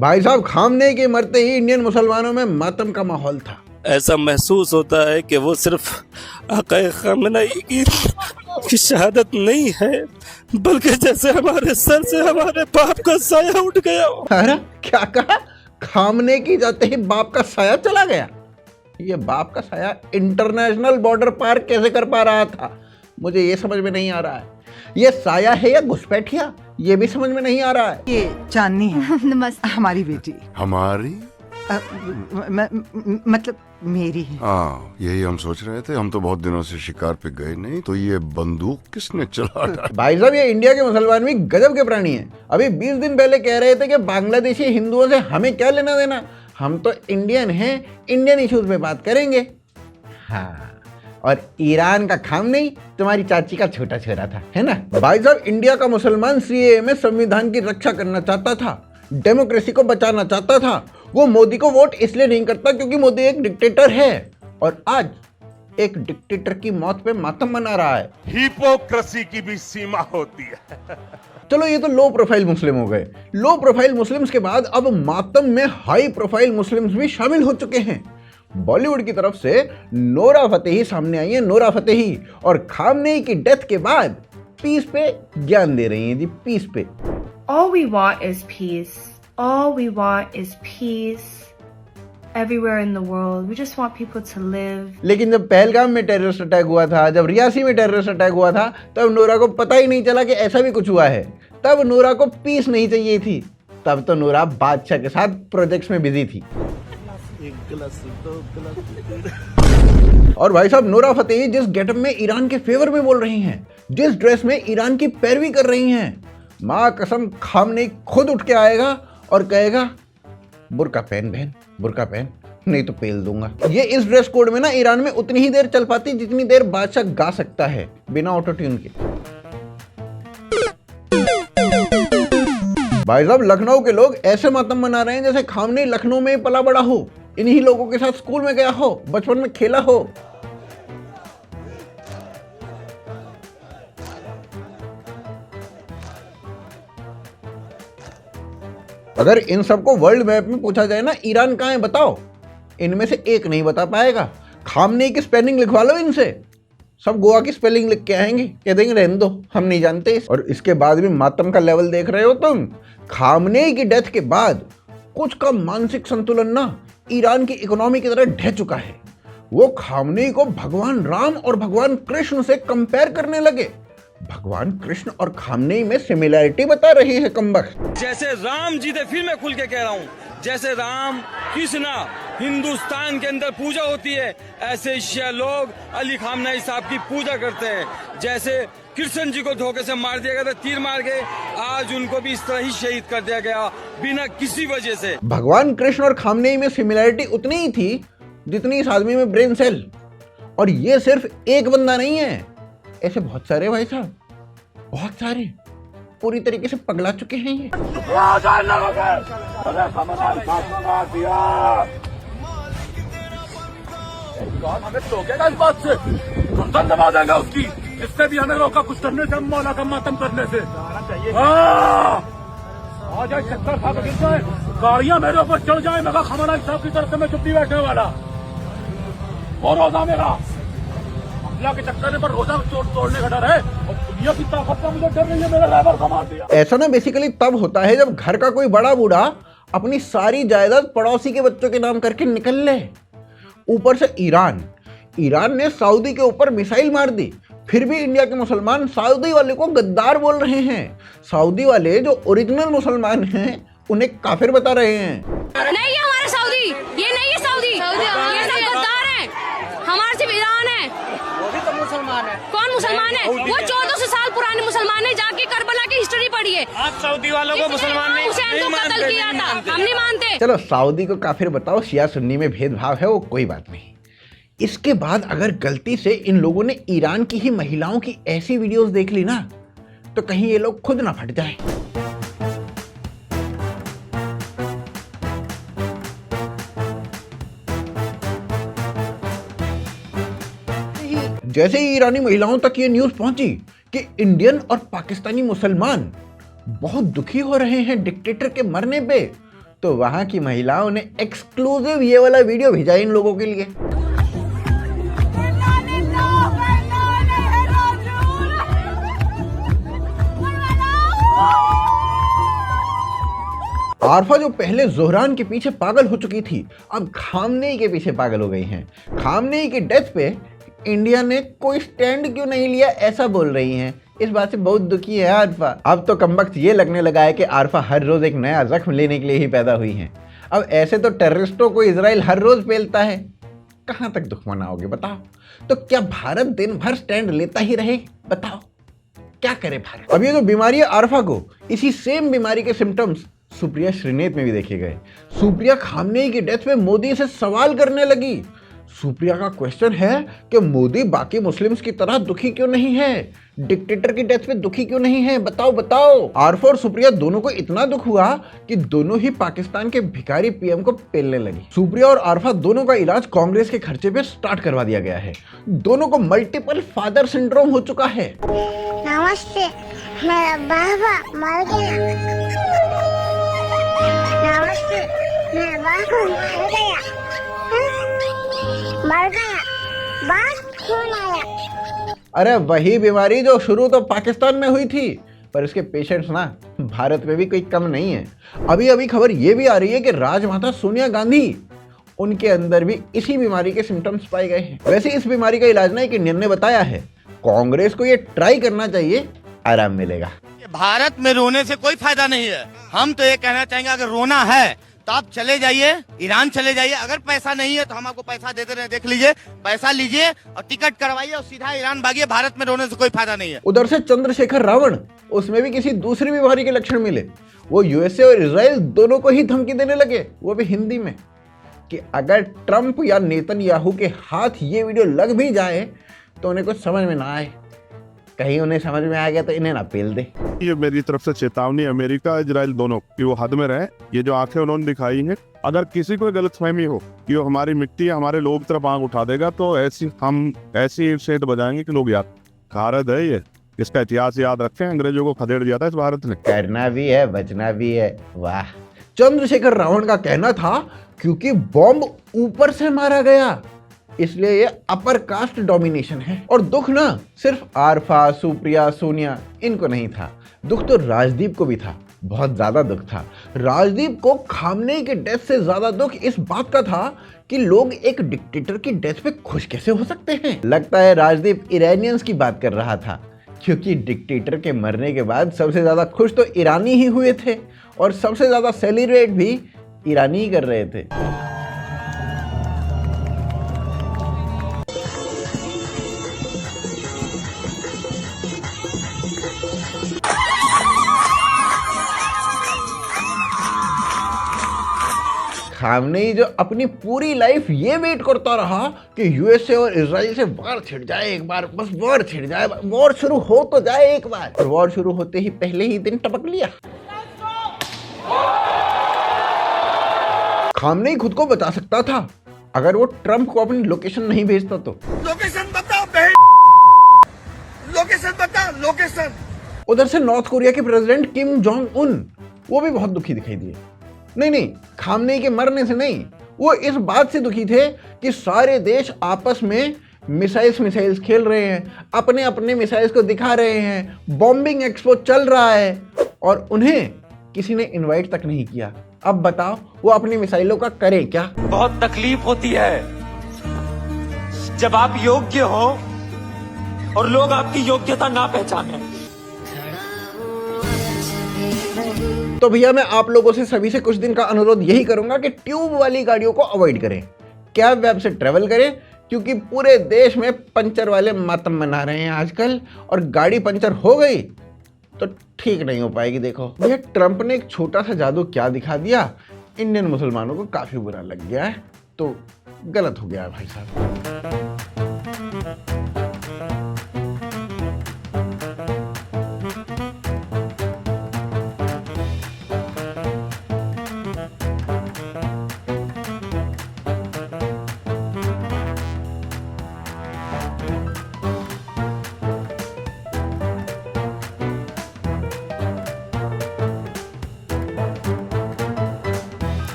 भाई साहब, खामनेई के मरते ही इंडियन मुसलमानों में मातम का माहौल था। ऐसा महसूस होता है कि वो सिर्फ आक़ाए खामनेई की शहादत नहीं है, बल्कि जैसे हमारे सर से हमारे बाप का साया उठ गया। अरे क्या कहा? खामनेई की जाते ही बाप का साया चला गया? ये बाप का साया इंटरनेशनल बॉर्डर पार कैसे कर पा रहा था? मुझे ये समझ में नहीं आ रहा है। ये साया है या घुसपैठिया, ये भी समझ में नहीं आ रहा है। ये चांदनी है। नमस्ते। हमारी बेटी। हमारी? मतलब मेरी है। हाँ, यही हम सोच रहे थे। हम तो बहुत दिनों से शिकार पे गए नहीं, तो ये बंदूक किसने चला? भाई साहब, ये इंडिया के मुसलमान भी गजब के प्राणी हैं। अभी 20 दिन पहले कह रहे थे कि बांग्लादेशी हिंदुओं से हमें क्या लेना देना, हम तो इंडियन हैं, इंडियन इश्यूज पे बात करेंगे। हाँ, और ईरान का खामनेई तुम्हारी चाची का छोटा छोरा था, है ना? भाई साहब, इंडिया का मुसलमान सीएए में संविधान की रक्षा करना चाहता था, डेमोक्रेसी को बचाना चाहता था। वो मोदी को वोट इसलिए नहीं करता क्योंकि मोदी एक डिक्टेटर है, और आज एक डिक्टेटर की मौत पे मातम मना रहा है। हिपोक्रेसी की भी सीमा होती है। चलो, ये तो लो प्रोफाइल मुस्लिम हो गए। लो प्रोफाइल मुस्लिम्स के बाद अब मातम में हाई प्रोफाइल मुस्लिम्स भी शामिल हो चुके हैं। बॉलीवुड की तरफ से नोरा फतेही सामने आई है, नोरा फतेही, और खामनेई की डेथ के बाद पीस पे ज्ञान दे रही हैं जी, पीस पे। All we want is peace. All we want is peace everywhere in the world. We just want people to live. लेकिन जब पहलगाम में टेररिस्ट अटैक हुआ था, जब रियासी में टेररिस्ट अटैक हुआ था, तब नोरा को पता ही नहीं चला कि ऐसा भी कुछ हुआ है। तब नोरा को पीस नहीं चाहिए थी। तब तो नोरा बादशाह के साथ प्रोजेक्ट्स में बिजी थी। और भाई साहब, नोरा फतेही जिस गेटअप में ईरान के फेवर में बोल रही हैं, जिस ड्रेस में ईरान की पैरवी कर रही हैं, माँ कसम खामनेई खुद उठ के आएगा और कहेगा, बुर्का पहन बहन, बुर्का पहन, नहीं तो पेल दूंगा। ये इस ड्रेस कोड में ना ईरान में उतनी ही देर चल पाती जितनी देर बादशाह गा सकता है बिना ऑटो ट्यून के। भाई साहब, लखनऊ के लोग ऐसे मातम मना रहे हैं जैसे खामनेई लखनऊ में पला बड़ा हो, इन्हीं लोगों के साथ स्कूल में गया हो, बचपन में खेला हो। अगर इन सबको वर्ल्ड मैप में पूछा जाए ना, ईरान कहाँ है बताओ, इनमें से एक नहीं बता पाएगा। खामनेई की स्पेलिंग लिखवा लो इनसे, सब गोवा की स्पेलिंग लिख के आएंगे, कह देंगे रहने दो, हम नहीं जानते। और इसके बाद भी मातम का लेवल देख रहे हो तुम। खामनेई की डेथ के बाद कुछ का मानसिक संतुलन ना ईरान की इकोनॉमी की तरह ढह चुका है। वो खामनेई को भगवान राम और भगवान कृष्ण से कंपेयर करने लगे। भगवान कृष्ण और खामनेई में सिमिलैरिटी बता रहे हैं कमबख्त। जैसे राम जी थे, फिर मैं खुल के कह रहा हूँ, जैसे राम कृष्ण हिंदुस्तान के अंदर पूजा होती है, ऐसे शिया लोग अली खामनेई साहब की पूजा करते हैं। जैसे कृष्ण जी को धोखे से मार दिया गया था, तीर मार के, आज उनको भी इस तरह ही शहीद कर दिया गया बिना किसी वजह से। भगवान कृष्ण और खामनेई में सिमिलैरिटी उतनी ही थी जितनी इस आदमी में ब्रेन सेल। और ये सिर्फ एक बंदा नहीं है, ऐसे बहुत सारे भाई साहब, बहुत सारे पूरी तरीके से पगला चुके हैं ये। हमें टोकेगा इस बात से, गर्दन दबा देगा उसकी, जिसने भी हमें रोका कुछ करने से, मौला का मातम करने से। आ जाए, चक्कर खा के गिर जाए, गाड़ियां मेरे ऊपर चढ़ जाए, मैं खामनेई साहब की तरफ से मैं चुप्पी बैठने वाला। और रोजा मेरा अल्लाह के चक्कर पर रोजा तोड़ने का डर है, और दुनिया की ताकत का मुझे डर नहीं है, मेरा ड्राइवर को मार दिया। ऐसा ना बेसिकली तब होता है जब घर का कोई बड़ा बूढ़ा अपनी सारी जायदाद पड़ोसी के बच्चों के नाम करके निकल ले। ऊपर से ईरान ने सऊदी के ऊपर मिसाइल मार दी, फिर भी इंडिया के मुसलमान सऊदी वाले को गद्दार बोल रहे हैं। सऊदी वाले जो ओरिजिनल मुसलमान हैं उन्हें काफिर बता रहे हैं। नहीं, ये हमारे सऊदी, ये नहीं है सऊदी, ये सब गद्दार हैं। हमारा सिर्फ ईरान है। वो भी तो मुसलमान है। कौन मुसलमान है? वो 1400 साल पुराने मुसलमान है, जाके करबला की हिस्ट्री पढ़िए। आप सऊदी वालों को मुसलमान नहीं कत्ल किया था, हम नहीं मानते। चलो, सऊदी को काफिर बताओ, शिया सुन्नी में भेदभाव है वो कोई बात नहीं। इसके बाद अगर गलती से इन लोगों ने ईरान की ही महिलाओं की ऐसी वीडियोस देख ली ना, तो कहीं ये लोग खुद ना फट जाएं। जैसे ही ईरानी महिलाओं तक ये न्यूज पहुंची कि इंडियन और पाकिस्तानी मुसलमान बहुत दुखी हो रहे हैं डिक्टेटर के मरने पे, तो वहां की महिलाओं ने एक्सक्लूसिव ये वाला वीडियो भेजा इन लोगों के लिए। आरफा जो पहले जोहरान के पीछे पागल हो चुकी थी, अब खामनेई के पीछे पागल हो गई हैं। खामनेई की डेथ पे इंडिया ने कोई स्टैंड क्यों नहीं लिया, ऐसा बोल रही हैं। इस बात से बहुत दुखी है आरफा। अब तो कमबख्त ये लगने लगा है कि आरफा हर रोज एक नया जख्म लेने के लिए ही पैदा हुई हैं। अब ऐसे तो टेररिस्टों को इजराइल हर रोज पेलता है, कहां तक दुख मनाओगे बताओ। तो क्या भारत दिन भर स्टैंड लेता ही रहे, बताओ क्या करे भारत। अब ये जो बीमारी है आरफा को, इसी सेम बीमारी के सिम्टम्स सुप्रिया श्रीनेत में भी देखे गए। सुप्रिया खामनेई की डेथ में मोदी से सवाल करने लगी। सुप्रिया का क्वेश्चन है कि मोदी बाकी मुस्लिम्स की तरह दुखी क्यों नहीं है, डिक्टेटर की डेथ पे दुखी क्यों नहीं है, बताओ बताओ। आरफा और सुप्रिया दोनों को इतना दुख हुआ कि दोनों ही पाकिस्तान के भिखारी पीएम को पेलने लगी। सुप्रिया और आरफा दोनों का इलाज कांग्रेस के खर्चे पे स्टार्ट करवा दिया गया है। दोनों को मल्टीपल फादर सिंड्रोम हो चुका है। नमस्ते, मेरा बाबा मर गया। नमस्ते, मेरा बाबा मर गया। मर गया, बात खून आया। अरे वही बीमारी जो शुरू तो पाकिस्तान में हुई थी, पर इसके पेशेंट्स ना भारत में भी कोई कम नहीं है। अभी अभी खबर ये भी आ रही है कि राजमाता सोनिया गांधी, उनके अंदर भी इसी बीमारी के सिम्टम्स पाए गए हैं। वैसे इस बीमारी का इलाज ना एक इंडियन ने बताया है, कांग्रेस को ये ट्राई करना चाहिए, आराम मिलेगा। भारत में रोने से कोई फायदा नहीं है। हम तो ये कहना चाहेंगे, अगर रोना है तो आप चले जाइए, ईरान चले जाइए। अगर पैसा नहीं है तो हम आपको पैसा देते रहे, देख लीजिए, पैसा लीजिए और टिकट करवाइए और सीधा ईरान भागिए। भारत में रोने से कोई फायदा नहीं है। उधर से चंद्रशेखर रावण, उसमें भी किसी दूसरी बीमारी के लक्षण मिले। वो यूएसए और इजराइल दोनों को ही धमकी देने लगे, वो भी हिंदी में, कि अगर ट्रंप या नेतन्याहू के हाथ ये वीडियो लग भी जाए तो उन्हें कुछ समझ में ना आए, कहीं उन्हें समझ में आ गया तो इन्हें ना पेल दे। ये मेरी तरफ से चेतावनी अमेरिका इजराइल दोनों की, वो हद में रहे। ये जो आंखें उन्होंने दिखाई हैं, अगर किसी को गलतफहमी हो कि वो हमारी मिट्टी हमारे लोग तरफ आंख उठा देगा तो ऐसी सेंध बजाएंगे कि लोग याद, भारत है ये, इसका इतिहास याद रखें। अंग्रेजों को खदेड़ दिया था इस भारत ने। करना भी है, बचना भी है। वाह। चंद्रशेखर रावण का कहना था क्योंकि बॉम्ब ऊपर से मारा गया, इसलिए ये अपर कास्ट डोमिनेशन है। और दुख ना सिर्फ आरफा, सुप्रिया, सोनिया इनको नहीं था, दुख तो राजदीप को भी था, बहुत ज्यादा दुख था। राजदीप को खामनेई के डेथ से ज्यादा दुख इस बात का था कि लोग एक डिक्टेटर की डेथ पे खुश कैसे हो सकते हैं। लगता है राजदीप ईरानियंस की बात कर रहा था, क्योंकि डिक्टेटर के मरने के बाद सबसे ज्यादा खुश तो ईरानी ही हुए थे और सबसे ज्यादा सेलिब्रेट भी ईरानी ही कर रहे थे। खामनेई जो अपनी पूरी लाइफ ये वेट करता रहा कि यूएसए और इजराइल से वॉर छिड़ जाए एक बार, बस वॉर छिड़ जाए, वॉर शुरू हो तो जाए एक बार, और वॉर शुरू होते ही पहले ही दिन टपक लिया। खामनेई खुद को बचा सकता था अगर वो ट्रंप को अपनी लोकेशन नहीं भेजता तो। लोकेशन बताओ, लोकेशन बताओ, लोकेशन। उधर से नॉर्थ कोरिया के प्रेसिडेंट किम जोंग उन, वो भी बहुत दुखी दिखाई दिए। नहीं, खामनेई के मरने से नहीं, वो इस बात से दुखी थे कि सारे देश आपस में मिसाइल्स खेल रहे हैं, अपने अपने मिसाइल्स को दिखा रहे हैं, बॉम्बिंग एक्सपो चल रहा है और उन्हें किसी ने इनवाइट तक नहीं किया। अब बताओ वो अपनी मिसाइलों का करें क्या। बहुत तकलीफ होती है जब आप योग्य हो और लोग आपकी योग्यता ना पहचाने। तो भैया मैं आप लोगों से सभी से कुछ दिन का अनुरोध यही करूंगा कि ट्यूब वाली गाड़ियों को अवॉइड करें, कैब वैब से ट्रेवल करें, क्योंकि पूरे देश में पंचर वाले मातम मना रहे हैं आजकल, और गाड़ी पंचर हो गई तो ठीक नहीं हो पाएगी। देखो भैया, ट्रंप ने एक छोटा सा जादू क्या दिखा दिया, इंडियन मुसलमानों को काफी बुरा लग गया है, तो गलत हो गया है भाई साहब।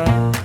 हैं।